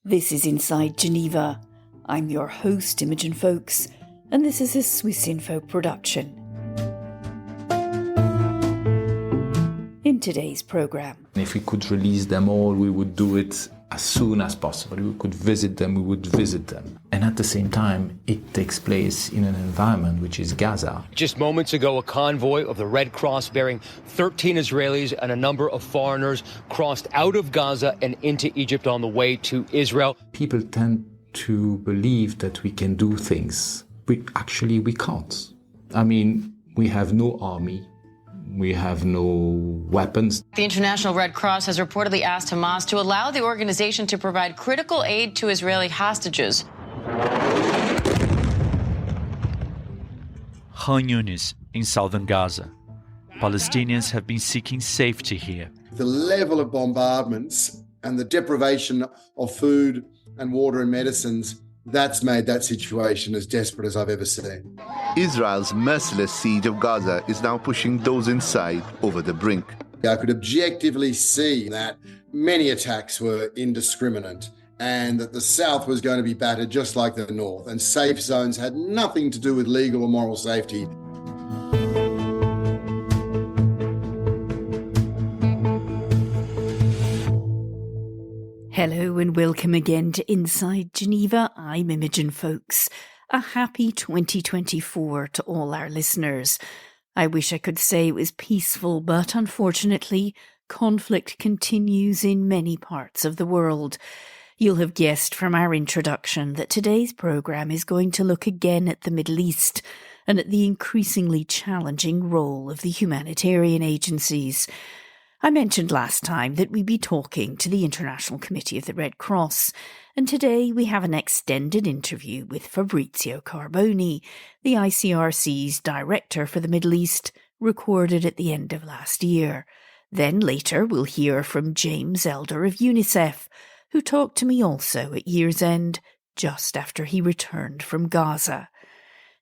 This is Inside Geneva. I'm your host, Imogen Folks, and this is a Swissinfo production. In today's programme. If we could release them all, we would do it as soon as possible. We could visit them, we would visit them. And at the same time, it takes place in an environment which is Gaza. Just moments ago, a convoy of the Red Cross bearing 13 Israelis and a number of foreigners crossed out of Gaza and into Egypt on the way to Israel. People tend to believe that we can do things. We can't. I mean, we have no army. We have no weapons. The International Red Cross has reportedly asked Hamas to allow the organization to provide critical aid to Israeli hostages. Khan Yunis in southern Gaza. Palestinians have been seeking safety here. The level of bombardments and the deprivation of food and water and medicines, that's made that situation as desperate as I've ever seen. Israel's merciless siege of Gaza is now pushing those inside over the brink. I could objectively see that many attacks were indiscriminate and that the south was going to be battered just like the north, and safe zones had nothing to do with legal or moral safety. Hello and welcome again to Inside Geneva. I'm Imogen Folks. A happy 2024 to all our listeners. I wish I could say it was peaceful, but unfortunately, conflict continues in many parts of the world. You'll have guessed from our introduction that today's programme is going to look again at the Middle East and at the increasingly challenging role of the humanitarian agencies. I mentioned last time that we'd be talking to the International Committee of the Red Cross, and today we have an extended interview with Fabrizio Carboni, the ICRC's Director for the Middle East, recorded at the end of last year. Then later we'll hear from James Elder of UNICEF, who talked to me also at year's end, just after he returned from Gaza.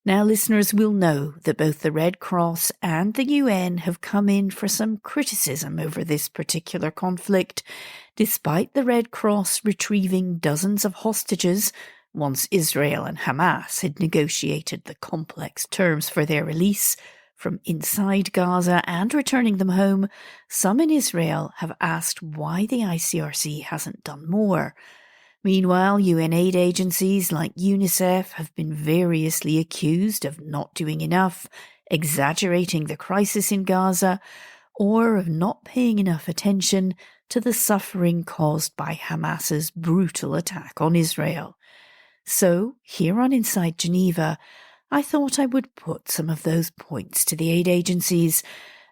Now, listeners will know that both the Red Cross and the UN have come in for some criticism over this particular conflict, despite the Red Cross retrieving dozens of hostages once Israel and Hamas had negotiated the complex terms for their release from inside Gaza and returning them home. Some in Israel have asked why the ICRC hasn't done more. Meanwhile, UN aid agencies like UNICEF have been variously accused of not doing enough, exaggerating the crisis in Gaza, or of not paying enough attention to the suffering caused by Hamas's brutal attack on Israel. So, here on Inside Geneva, I thought I would put some of those points to the aid agencies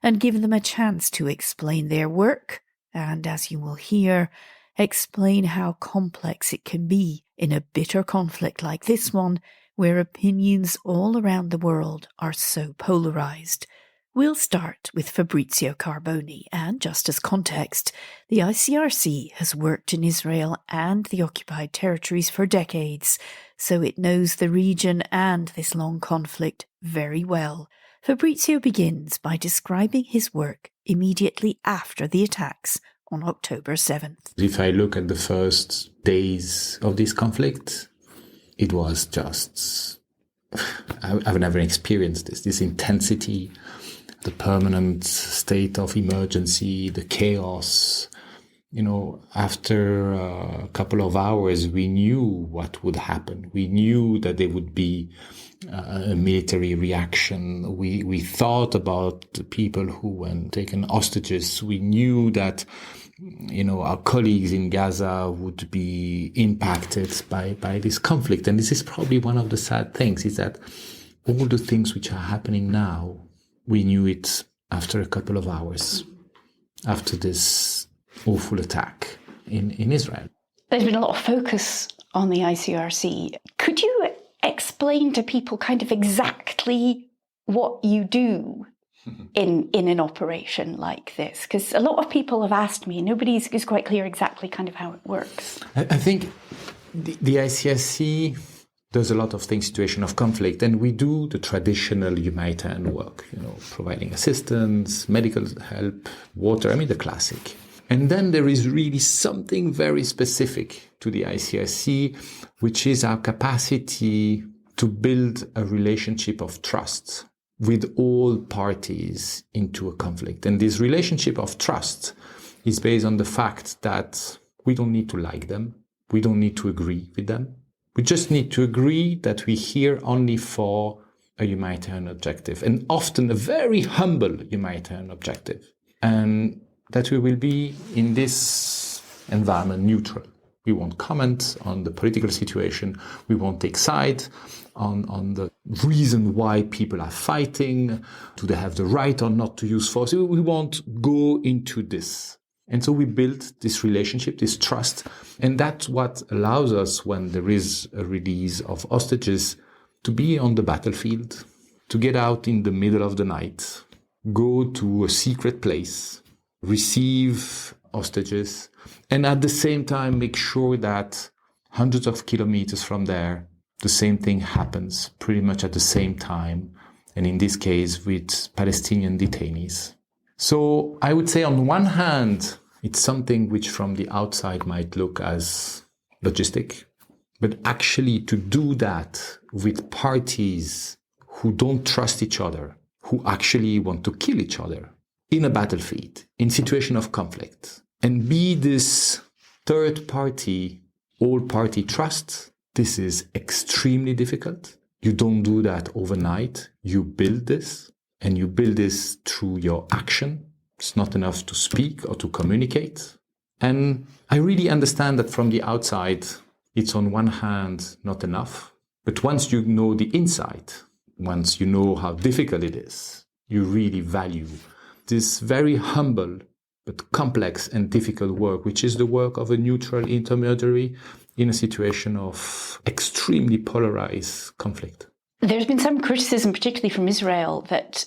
and give them a chance to explain their work, and as you will hear, explain how complex it can be in a bitter conflict like this one, where opinions all around the world are so polarised. We'll start with Fabrizio Carboni, and just as context, the ICRC has worked in Israel and the occupied territories for decades, so it knows the region and this long conflict very well. Fabrizio begins by describing his work immediately after the attacks on October 7th. If I look at the first days of this conflict, it was just, I've never experienced this intensity, the permanent state of emergency, the chaos. You know, after a couple of hours, we knew what would happen. We knew that there would be a military reaction. We thought about the people who were taken hostages. We knew that, you know, our colleagues in Gaza would be impacted by this conflict. And this is probably one of the sad things, is that all the things which are happening now, we knew it after a couple of hours, after this awful attack in Israel. There's been a lot of focus on the ICRC. Could you explain to people kind of exactly what you do in an operation like this? Because a lot of people have asked me, nobody is quite clear exactly kind of how it works. I think the ICRC does a lot of things, situation of conflict, and we do the traditional humanitarian work, you know, providing assistance, medical help, water, I mean the classic. And then there is really something very specific to the ICRC, which is our capacity to build a relationship of trust with all parties into a conflict. And this relationship of trust is based on the fact that we don't need to like them. We don't need to agree with them. We just need to agree that we're here only for a humanitarian objective, and often a very humble humanitarian objective. And that we will be in this environment neutral. We won't comment on the political situation. We won't take side on the reason why people are fighting. Do they have the right or not to use force? We won't go into this. And so we build this relationship, this trust. And that's what allows us, when there is a release of hostages, to be on the battlefield, to get out in the middle of the night, go to a secret place, receive hostages, and at the same time make sure that hundreds of kilometers from there, the same thing happens pretty much at the same time, and in this case with Palestinian detainees. So I would say on one hand, it's something which from the outside might look as logistic, but actually to do that with parties who don't trust each other, who actually want to kill each other, in a battlefield, in situation of conflict, and be this third party, all party trust, this is extremely difficult. You don't do that overnight. You build this, and you build this through your action. It's not enough to speak or to communicate. And I really understand that from the outside, it's on one hand not enough. But once you know the inside, once you know how difficult it is, you really value this very humble but complex and difficult work, which is the work of a neutral intermediary in a situation of extremely polarized conflict. There's been some criticism, particularly from Israel, that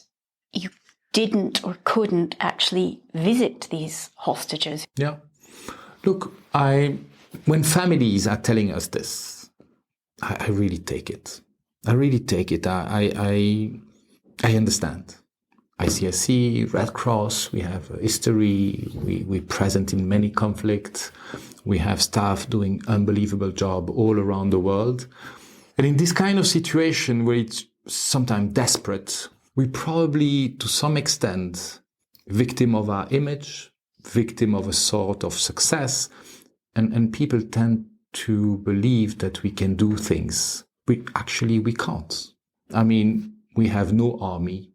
you didn't or couldn't actually visit these hostages. Yeah. Look, when families are telling us this, I really take it. I really take it. I understand. ICRC, Red Cross, we have a history, we're present in many conflicts, we have staff doing unbelievable job all around the world. And in this kind of situation where it's sometimes desperate, we probably, to some extent, victim of our image, victim of a sort of success, and people tend to believe that we can do things. We can't. I mean, we have no army.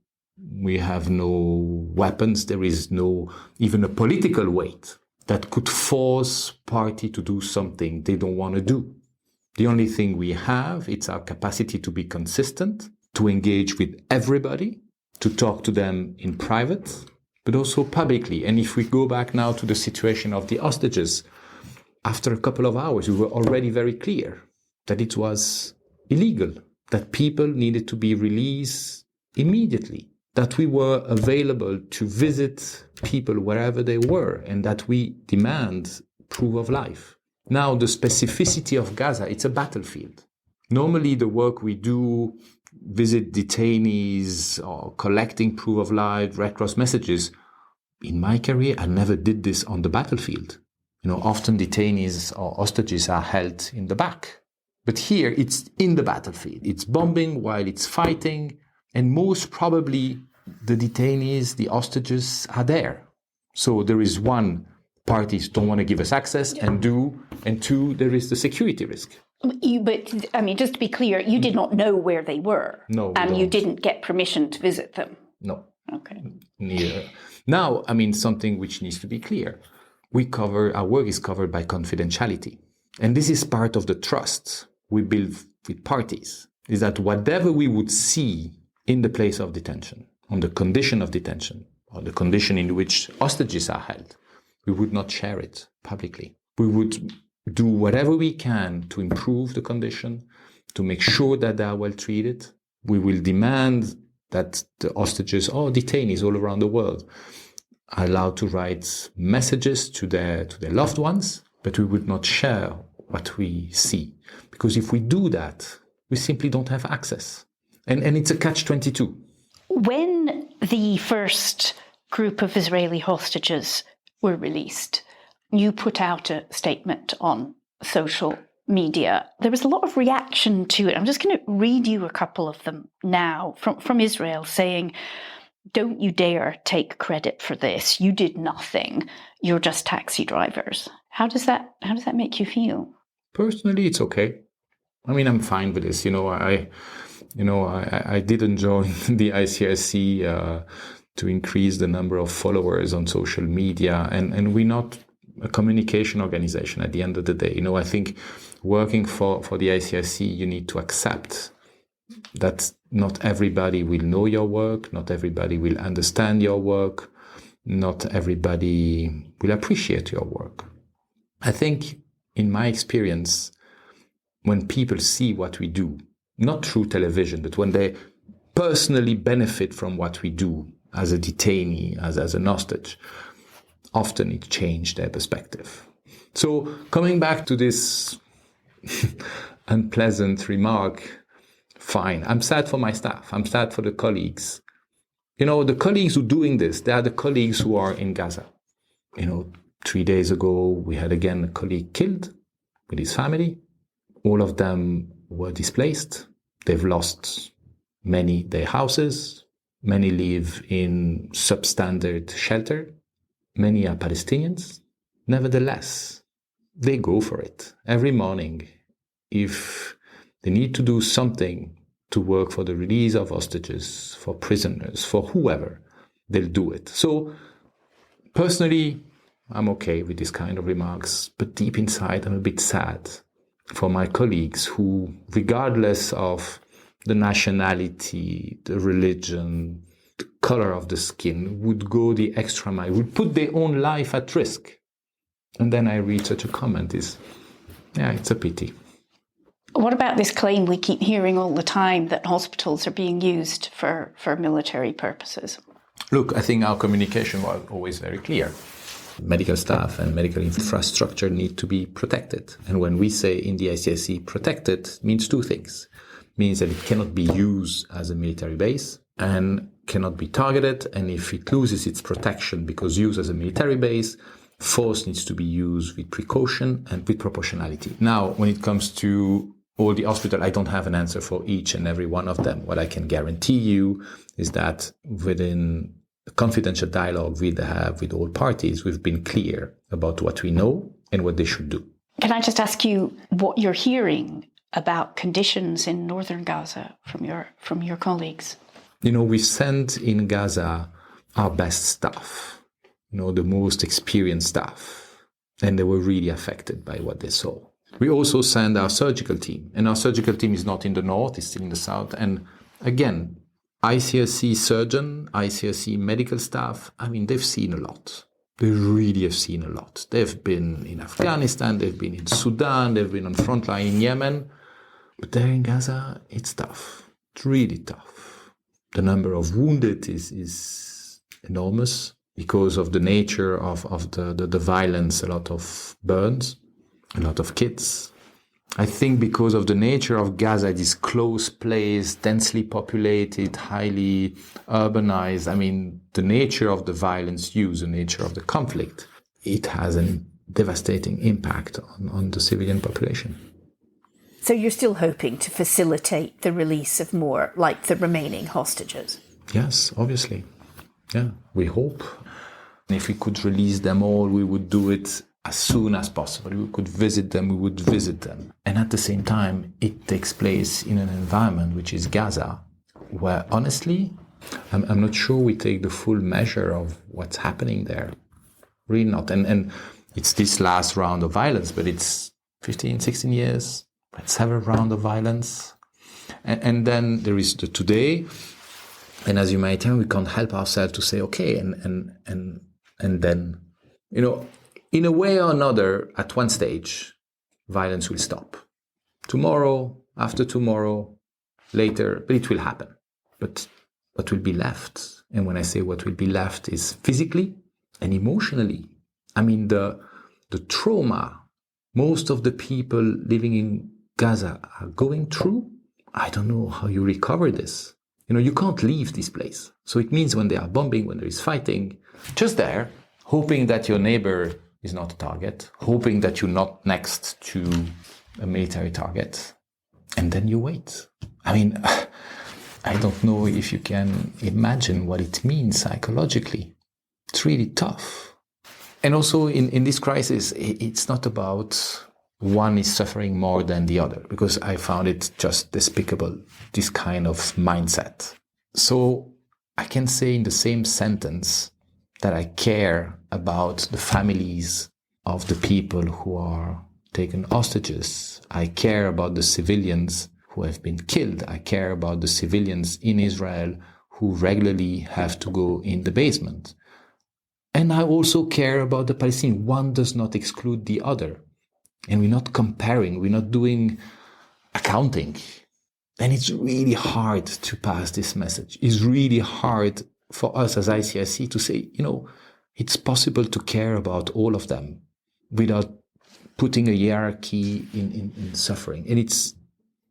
We have no weapons. There is no even a political weight that could force party to do something they don't want to do. The only thing we have, it's our capacity to be consistent, to engage with everybody, to talk to them in private, but also publicly. And if we go back now to the situation of the hostages, after a couple of hours, we were already very clear that it was illegal, that people needed to be released immediately, that we were available to visit people wherever they were, and that we demand proof of life. Now, the specificity of Gaza, it's a battlefield. Normally, the work we do, visit detainees or collecting proof of life, Red Cross messages, in my career, I never did this on the battlefield. Often detainees or hostages are held in the back. But here, it's in the battlefield. It's bombing while it's fighting. And most probably, the detainees, the hostages are there. So there is one, parties don't want to give us access, and two, there is the security risk. But, just to be clear, you did not know where they were. No, and you didn't get permission to visit them. No. Okay. Neither. Now, something which needs to be clear. Our work is covered by confidentiality. And this is part of the trust we build with parties, is that whatever we would see in the place of detention, on the condition of detention, or the condition in which hostages are held, we would not share it publicly. We would do whatever we can to improve the condition, to make sure that they are well treated. We will demand that the hostages or detainees all around the world are allowed to write messages to their loved ones, but we would not share what we see. Because if we do that, we simply don't have access. And it's a catch-22. When the first group of Israeli hostages were released, you put out a statement on social media. There was a lot of reaction to it. I'm just going to read you a couple of them now from Israel saying, "Don't you dare take credit for this. You did nothing. You're just taxi drivers." How does that make you feel? Personally, it's okay. I mean, I'm fine with this. I didn't join the ICRC to increase the number of followers on social media, and we're not a communication organization at the end of the day. I think working for the ICRC, you need to accept that not everybody will know your work, not everybody will understand your work, not everybody will appreciate your work. I think, in my experience, when people see what we do, not through television, but when they personally benefit from what we do as a detainee, as an hostage, often it changed their perspective. So coming back to this unpleasant remark, fine. I'm sad for my staff. I'm sad for the colleagues. The colleagues who are doing this, they are the colleagues who are in Gaza. 3 days ago, we had again a colleague killed with his family. All of them were displaced. They've lost many their houses. Many live in substandard shelter. Many are Palestinians. Nevertheless, they go for it every morning. If they need to do something to work for the release of hostages, for prisoners, for whoever, they'll do it. So, personally, I'm okay with this kind of remarks, but deep inside, I'm a bit sad for my colleagues who, regardless of the nationality, the religion, the color of the skin, would go the extra mile, would put their own life at risk. And then I read such a comment it's a pity. What about this claim we keep hearing all the time that hospitals are being used for military purposes? Look, I think our communication was always very clear. Medical staff and medical infrastructure need to be protected. And when we say in the ICRC protected, means two things. Means that it cannot be used as a military base and cannot be targeted. And if it loses its protection because used as a military base, force needs to be used with precaution and with proportionality. Now, when it comes to all the hospitals, I don't have an answer for each and every one of them. What I can guarantee you is that within the confidential dialogue we have with all parties, we've been clear about what we know and what they should do. Can I just ask you what you're hearing about conditions in northern Gaza from your colleagues? We sent in Gaza our best staff, the most experienced staff, and they were really affected by what they saw. We also send our surgical team, and our surgical team is not in the north, it's still in the south. And again, ICRC surgeon, ICRC medical staff, they've seen a lot. They really have seen a lot. They've been in Afghanistan, they've been in Sudan, they've been on front line in Yemen. But there in Gaza, it's tough. It's really tough. The number of wounded is enormous because of the nature of the violence, a lot of burns, a lot of kids. I think because of the nature of Gaza, this close place, densely populated, highly urbanized, the nature of the violence used, the nature of the conflict, it has a devastating impact on the civilian population. So you're still hoping to facilitate the release of more, like the remaining hostages? Yes, obviously. Yeah, we hope. If we could release them all, we would do it as soon as possible. We could visit them, we would visit them. And at the same time, it takes place in an environment which is Gaza, where honestly, I'm not sure we take the full measure of what's happening there. Really not. And it's this last round of violence, but it's 15, 16 years, several rounds of violence. And then there is the today. And as humanitarian, we can't help ourselves to say, okay, and then, in a way or another, at one stage, violence will stop. Tomorrow, after tomorrow, later, but it will happen. But what will be left? And when I say what will be left is physically and emotionally. The trauma most of the people living in Gaza are going through, I don't know how you recover this. You can't leave this place. So it means when they are bombing, when there is fighting, just there, hoping that your neighbor is not a target, hoping that you're not next to a military target, and then you wait. I mean, I don't know if you can imagine what it means psychologically. It's really tough. And also in this crisis, it's not about one is suffering more than the other, because I found it just despicable, this kind of mindset. So I can say in the same sentence that I care about the families of the people who are taken hostages. I care about the civilians who have been killed. I care about the civilians in Israel who regularly have to go in the basement. And I also care about the Palestinians. One does not exclude the other. And we're not comparing, we're not doing accounting. And it's really hard to pass this message. It's really hard for us as ICRC to say, it's possible to care about all of them without putting a hierarchy in suffering. And it's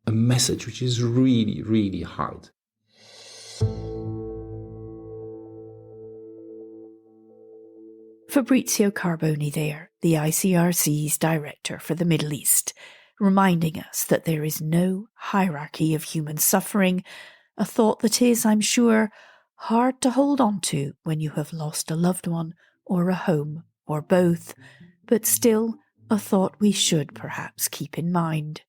a message which is really, really hard. Fabrizio Carboni there, the ICRC's Director for the Middle East, reminding us that there is no hierarchy of human suffering, a thought that is, I'm sure, hard to hold on to when you have lost a loved one or a home or both, but still a thought we should perhaps keep in mind.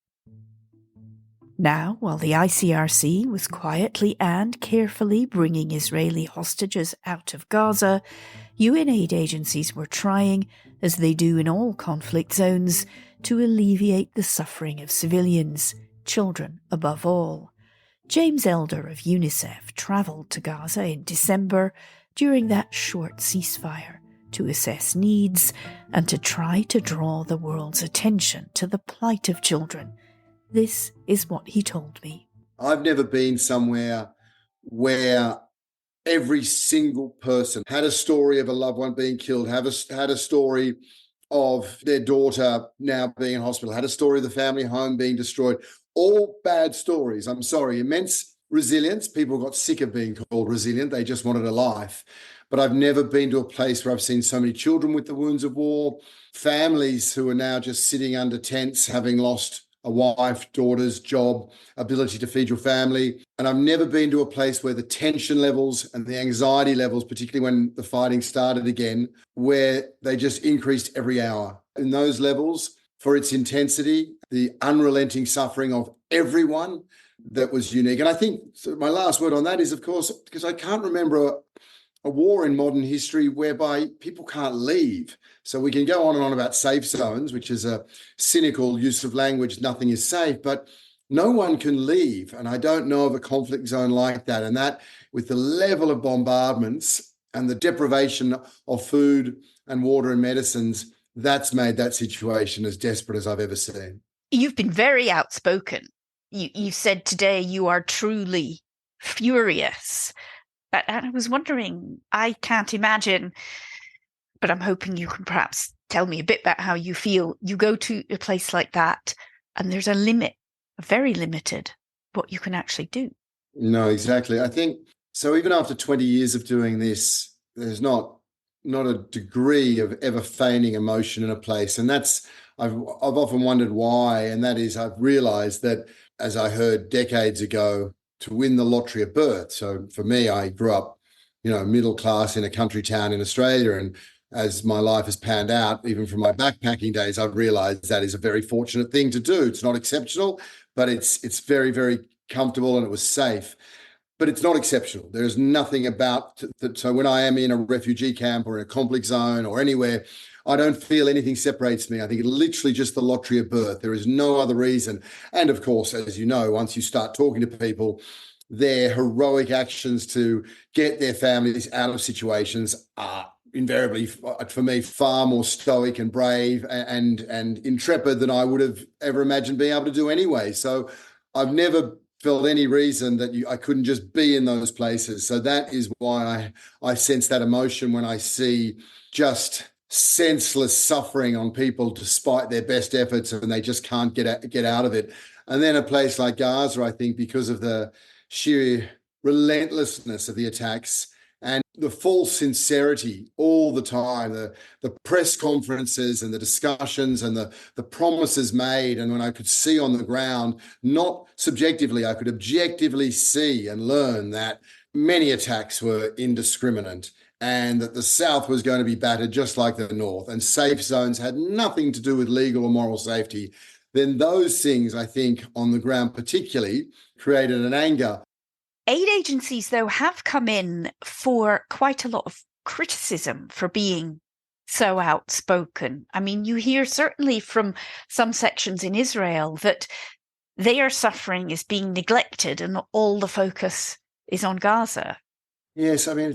Now, while the ICRC was quietly and carefully bringing Israeli hostages out of Gaza, UN aid agencies were trying, as they do in all conflict zones, to alleviate the suffering of civilians, children above all. James Elder of UNICEF travelled to Gaza in December during that short ceasefire to assess needs and to try to draw the world's attention to the plight of children. This is what he told me. I've never been somewhere where every single person had a story of a loved one being killed, had a story of their daughter now being in hospital, had a story of the family home being destroyed. All bad stories. I'm sorry. Immense resilience. People got sick of being called resilient. They just wanted a life. But I've never been to a place where I've seen so many children with the wounds of war, families who are now just sitting under tents, having lost a wife, daughter's job, ability to feed your family. And I've never been to a place where the tension levels and the anxiety levels, particularly when the fighting started again, where they just increased every hour. In those levels, for its intensity, the unrelenting suffering of everyone, that was unique. And I think my last word on that is, of course, because I can't remember a war in modern history whereby people can't leave. So we can go on and on about safe zones, which is a cynical use of language, nothing is safe, but no one can leave. And I don't know of a conflict zone like that. And that, with the level of bombardments and the deprivation of food and water and medicines, that's made that situation as desperate as I've ever seen. You've been very outspoken. You've said today you are truly furious. And I was wondering, I can't imagine, but I'm hoping you can perhaps tell me a bit about how you feel. You go to a place like that and there's a limit, very limited, what you can actually do. No, exactly. I think, so even after 20 years of doing this, there's not a degree of ever feigning emotion in a place. And that's, I've often wondered why. And that is, I've realized that, as I heard decades ago, to win the lottery of birth. So for me, I grew up, middle class in a country town in Australia. And as my life has panned out, even from my backpacking days, I've realized that is a very fortunate thing to do. It's not exceptional, but it's very, very comfortable and it was safe. But it's not exceptional. There's nothing about that. So when I am in a refugee camp or in a conflict zone or anywhere, I don't feel anything separates me. I think it's literally just the lottery of birth. There is no other reason. And of course, as you know, once you start talking to people, their heroic actions to get their families out of situations are invariably, for me, far more stoic and brave and intrepid than I would have ever imagined being able to do anyway. So I've never felt any reason that I couldn't just be in those places. So that is why I sense that emotion when I see just senseless suffering on people despite their best efforts and they just can't get out of it. And then a place like Gaza, I think, because of the sheer relentlessness of the attacks and the false sincerity all the time, the press conferences and the discussions and the promises made. And when I could see on the ground, not subjectively, I could objectively see and learn that many attacks were indiscriminate and that the South was going to be battered just like the North, and safe zones had nothing to do with legal or moral safety, then those things, I think, on the ground particularly, created an anger. Aid agencies, though, have come in for quite a lot of criticism for being so outspoken. I mean, you hear certainly from some sections in Israel that their suffering is being neglected and all the focus is on Gaza. Yes, I mean,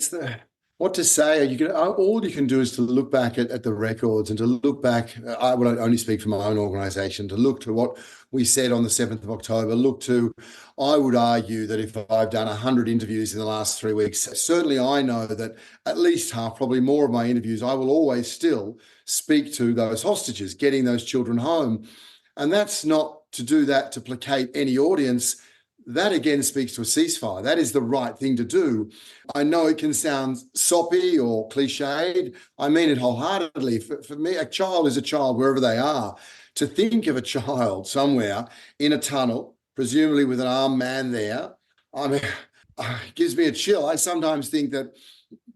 what to say. All you can do is to look back at the records and to look back. I will only speak for my own organisation. To look to what we said on the 7th of October. I would argue that if I've done 100 interviews in the last 3 weeks, certainly I know that at least half, probably more of my interviews, I will always still speak to those hostages, getting those children home, and that's not to do that to placate any audience. That again speaks to a ceasefire. That is the right thing to do. I know it can sound soppy or cliched. I mean it wholeheartedly. For me, a child is a child wherever they are. To think of a child somewhere in a tunnel, presumably with an armed man there, I mean, it gives me a chill. I sometimes think that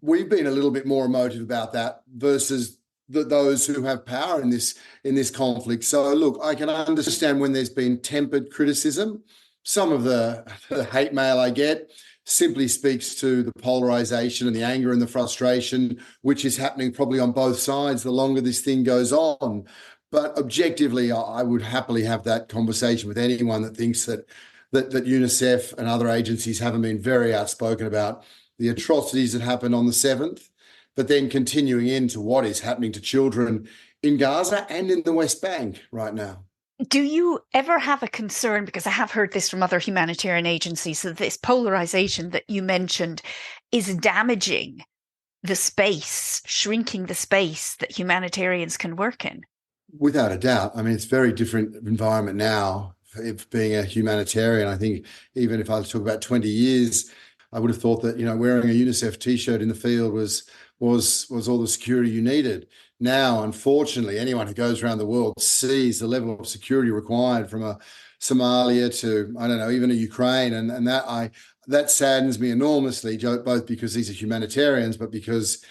we've been a little bit more emotive about that versus those who have power in this conflict. So look, I can understand when there's been tempered criticism. Some of the hate mail I get simply speaks to the polarization and the anger and the frustration, which is happening probably on both sides the longer this thing goes on. But objectively, I would happily have that conversation with anyone that thinks that UNICEF and other agencies haven't been very outspoken about the atrocities that happened on the 7th, but then continuing into what is happening to children in Gaza and in the West Bank right now. Do you ever have a concern, because I have heard this from other humanitarian agencies, that this polarization that you mentioned is damaging the space, shrinking the space that humanitarians can work in? Without a doubt. I mean, it's a very different environment now. If being a humanitarian, I think even if I talk about 20 years, I would have thought that, wearing a UNICEF T-shirt in the field was all the security you needed. Now, unfortunately, anyone who goes around the world sees the level of security required from a Somalia to, I don't know, even a Ukraine. And that saddens me enormously, both because these are humanitarians, but because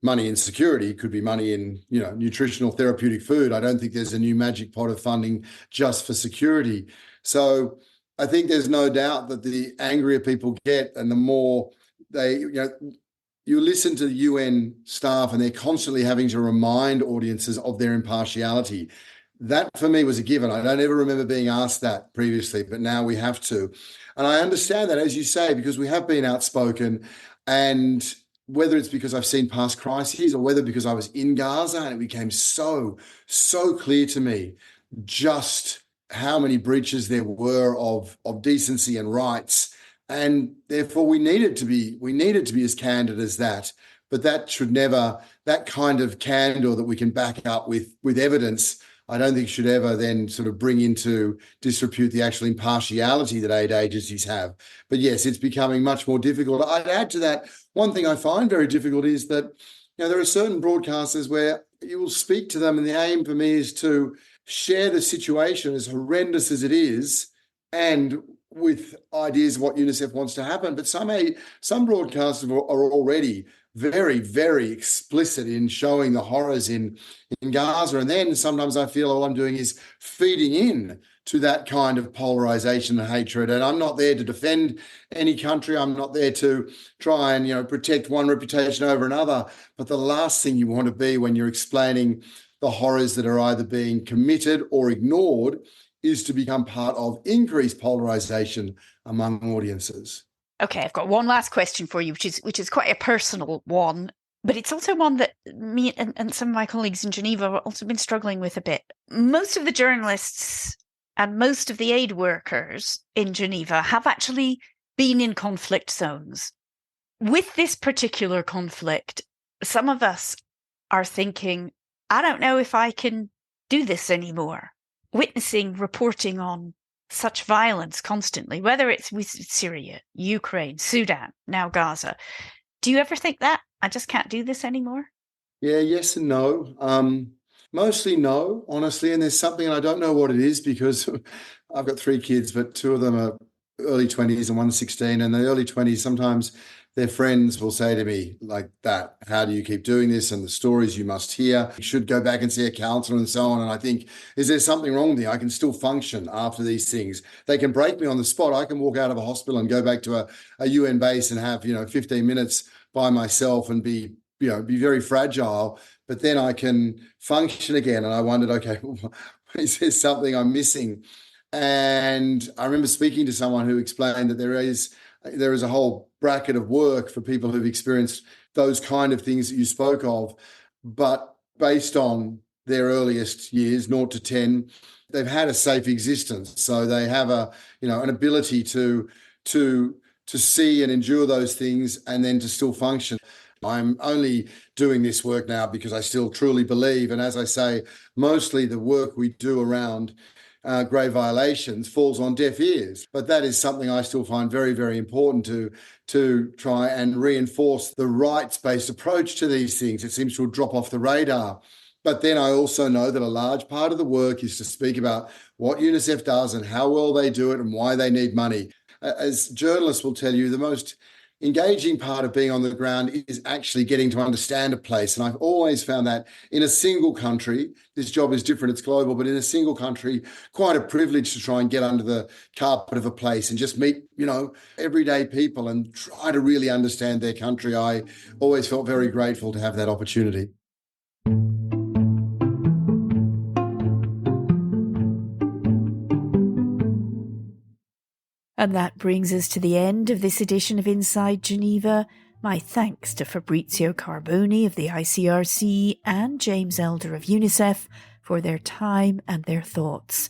money in security could be money in, nutritional therapeutic food. I don't think there's a new magic pot of funding just for security. So I think there's no doubt that the angrier people get and the more they, you listen to the UN staff and they're constantly having to remind audiences of their impartiality. That for me was a given. I don't ever remember being asked that previously, but now we have to. And I understand that, as you say, because we have been outspoken, and whether it's because I've seen past crises or whether because I was in Gaza and it became so clear to me just how many breaches there were of decency and rights. And therefore we needed to be as candid as that. But that should never, that kind of candor that we can back up with evidence, I don't think should ever then sort of bring into disrepute the actual impartiality that aid agencies have. But yes, it's becoming much more difficult. I'd add to that, one thing I find very difficult is that, there are certain broadcasters where you will speak to them and the aim for me is to share the situation, as horrendous as it is, and with ideas of what UNICEF wants to happen. But some broadcasters are already very, very explicit in showing the horrors in Gaza. And then sometimes I feel all I'm doing is feeding in to that kind of polarization and hatred. And I'm not there to defend any country. I'm not there to try and, protect one reputation over another. But the last thing you want to be when you're explaining the horrors that are either being committed or ignored is to become part of increased polarization among audiences. Okay, I've got one last question for you, which is quite a personal one, but it's also one that me and some of my colleagues in Geneva have also been struggling with a bit. Most of the journalists and most of the aid workers in Geneva have actually been in conflict zones. With this particular conflict, some of us are thinking, I don't know if I can do this anymore. Witnessing, reporting on such violence constantly, whether it's with Syria, Ukraine, Sudan, now Gaza, Do you ever think that? I just can't do this anymore? Yeah, yes and no. Mostly no, honestly. And there's something, and I don't know what it is because I've got 3 kids, but 2 of them are early 20s and one's 16. And the early 20s, sometimes their friends will say to me like that, how do you keep doing this? And the stories you must hear. You should go back and see a counselor and so on. And I think, is there something wrong with me? I can still function after these things. They can break me on the spot. I can walk out of a hospital and go back to a UN base and have, 15 minutes by myself and be very fragile, but then I can function again. And I wondered, okay, is there something I'm missing? And I remember speaking to someone who explained that there is a whole bracket of work for people who've experienced those kind of things that you spoke of, but based on their earliest years, 0 to 10, they've had a safe existence. So they have an ability to see and endure those things and then to still function. I'm only doing this work now because I still truly believe, and as I say, mostly the work we do around grave violations falls on deaf ears. But that is something I still find very, very important to try and reinforce the rights-based approach to these things. It seems to drop off the radar. But then I also know that a large part of the work is to speak about what UNICEF does and how well they do it and why they need money. As journalists will tell you, the most engaging part of being on the ground is actually getting to understand a place. And I've always found that in a single country, this job is different, it's global, but in a single country, quite a privilege to try and get under the carpet of a place and just meet, everyday people and try to really understand their country. I always felt very grateful to have that opportunity. And that brings us to the end of this edition of Inside Geneva. My thanks to Fabrizio Carboni of the ICRC and James Elder of UNICEF for their time and their thoughts.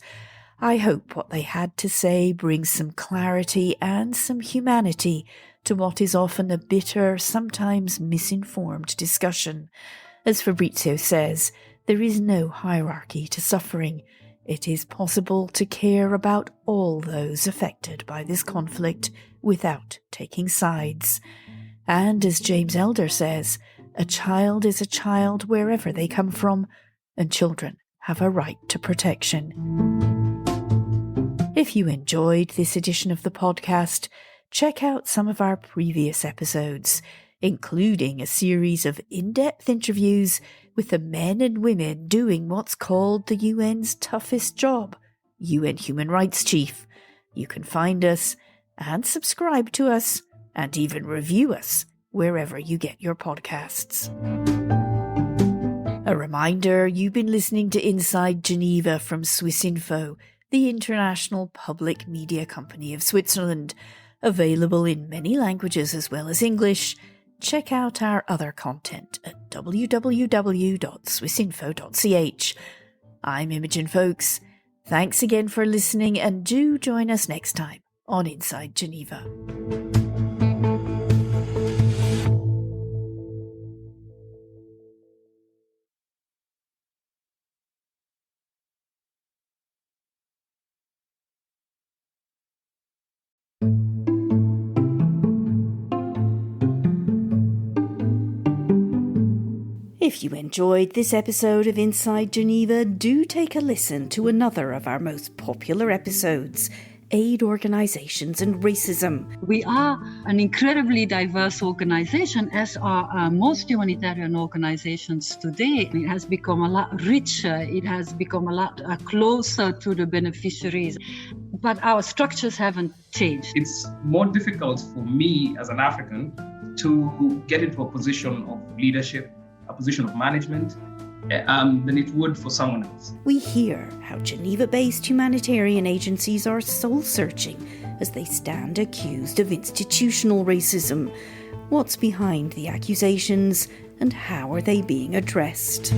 I hope what they had to say brings some clarity and some humanity to what is often a bitter, sometimes misinformed discussion. As Fabrizio says, there is no hierarchy to suffering. It is possible to care about all those affected by this conflict without taking sides. And as James Elder says, a child is a child wherever they come from, and children have a right to protection. If you enjoyed this edition of the podcast, check out some of our previous episodes, including a series of in-depth interviews with the men and women doing what's called the UN's toughest job, UN Human Rights Chief. You can find us and subscribe to us and even review us wherever you get your podcasts. A reminder, you've been listening to Inside Geneva from Swissinfo, the international public media company of Switzerland, available in many languages as well as English. Check out our other content at www.swissinfo.ch. I'm Imogen Folks. Thanks again for listening, and do join us next time on Inside Geneva. If you enjoyed this episode of Inside Geneva, do take a listen to another of our most popular episodes, Aid Organizations and Racism. We are an incredibly diverse organization, as are most humanitarian organizations today. It has become a lot richer. It has become a lot closer to the beneficiaries. But our structures haven't changed. It's more difficult for me as an African to get into a position of leadership, a position of management, than it would for someone else. We hear how Geneva-based humanitarian agencies are soul-searching as they stand accused of institutional racism. What's behind the accusations and how are they being addressed?